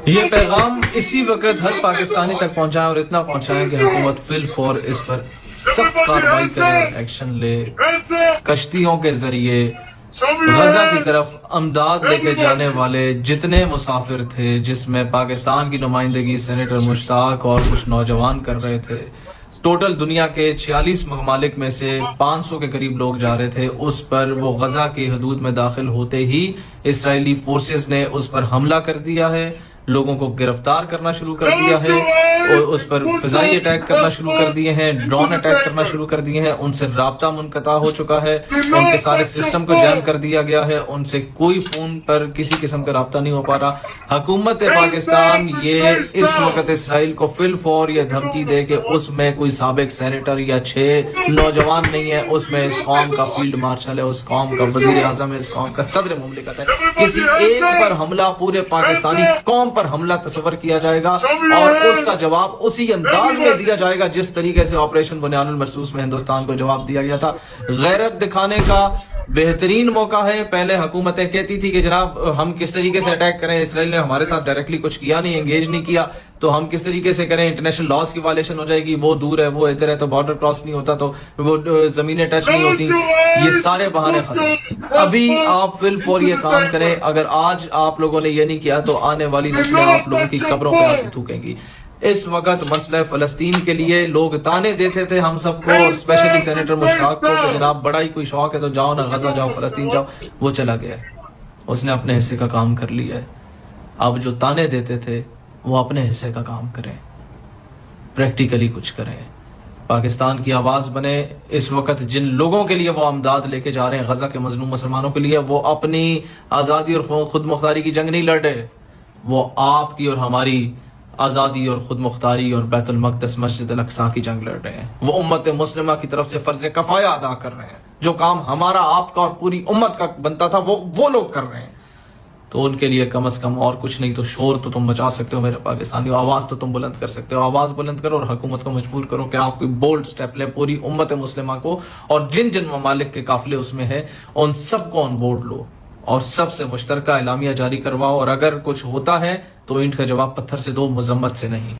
یہ پیغام اسی وقت ہر پاکستانی تک پہنچائیں اور اتنا پہنچائیں کہ حکومت فی الفور اس پر سخت کارروائی کرے، ایکشن لے، کشتیوں کے ذریعے غزہ کی طرف امداد لے کے جانے والے جتنے مسافر تھے، جس میں پاکستان کی نمائندگی سینیٹر مشتاق اور کچھ نوجوان کر رہے تھے، ٹوٹل دنیا کے 46 ممالک میں سے 500 کے قریب لوگ جا رہے تھے، اس پر وہ غزہ کی حدود میں داخل ہوتے ہی اسرائیلی فورسز نے اس پر حملہ کر دیا ہے، لوگوں کو گرفتار کرنا شروع کر دیا ہے، اور اس پر فضائی اٹیک کرنا شروع کر دیے ہیں، ڈرون اٹیک کرنا شروع کر دیے ہیں، ان سے رابطہ منقطع ہو چکا ہے، ان کے سارے سسٹم کو جیم کر دیا گیا ہے، ان سے کوئی فون پر کسی قسم کا رابطہ نہیں ہو پا رہا۔ حکومت پاکستان یہ اس وقت اسرائیل کو فی الفور یہ دھمکی دے کہ اس میں کوئی سابق سینیٹر یا 6 نوجوان نہیں ہے، اس میں اس قوم کا فیلڈ مارشل ہے، اس قوم کا وزیر اعظم ہے، اس قوم کا صدر مملکت ہے، کسی ایک پر حملہ پورے پاکستانی قوم پر حملہ تصور کیا جائے گا اور اس کا جواب اسی انداز میں دیا جائے گا جس طریقے سے آپریشن بنیان المرصوص میں ہندوستان کو جواب دیا گیا تھا۔ غیرت دکھانے کا بہترین موقع ہے۔ پہلے حکومتیں کہتی تھی کہ جناب ہم کس طریقے سے اٹیک کریں، اسرائیل نے ہمارے ساتھ ڈائریکٹلی کچھ کیا نہیں، انگیج نہیں کیا، تو ہم کس طریقے سے کریں، انٹرنیشنل لاز کی وائلیشن ہو جائے گی، وہ دور ہے، وہ ادھر ہے، تو بارڈر کراس نہیں ہوتا، تو وہ زمینیں ٹچ نہیں ہوتی، یہ سارے بہانے ختم۔ ابھی آپ فی الفور یہ کام کریں، اگر آج آپ لوگوں نے یہ نہیں کیا تو آنے والی نسلیں آپ لوگوں کی قبروں پہ آ کے تھوکیں گی۔ اس وقت مسئلہ فلسطین کے لیے لوگ تانے دیتے تھے ہم سب کو، اور اسپیشلی سینیٹر مشتاق کو کہ جناب بڑا ہی کوئی شوق ہے تو جاؤ نا غزہ جاؤ، فلسطین جاؤ، وہ چلا گیا ہے، اس نے اپنے حصے کا کام کر لیا ہے۔ اب جو تانے دیتے تھے وہ اپنے حصے کا کام کریں، پریکٹیکلی کچھ کریں، پاکستان کی آواز بنے۔ اس وقت جن لوگوں کے لیے وہ امداد لے کے جا رہے ہیں غزہ کے مظلوم مسلمانوں کے لیے، وہ اپنی آزادی اور خود مختاری کی جنگ نہیں لڑ رہے، وہ آپ کی اور ہماری آزادی اور خود مختاری اور بیت المقدس مسجد الاقصی کی جنگ لڑ رہے ہیں۔ وہ امت مسلمہ کی طرف سے فرض کفایہ ادا کر رہے ہیں، جو کام ہمارا، آپ کا اور پوری امت کا بنتا تھا وہ لوگ کر رہے ہیں۔ تو ان کے لیے کم از کم اور کچھ نہیں تو شور تو تم مچا سکتے ہو میرے پاکستانیوں، آواز تو تم بلند کر سکتے ہو، آواز بلند کرو اور حکومت کو مجبور کرو کہ آپ کوئی بولڈ سٹیپ لے، پوری امت مسلمہ کو اور جن جن ممالک کے قافلے اس میں ہے ان سب کو آن بورڈ لو اور سب سے مشترکہ اعلامیہ جاری کرواؤ، اور اگر کچھ ہوتا ہے تو اینٹ کا جواب پتھر سے دو، مذمت سے نہیں۔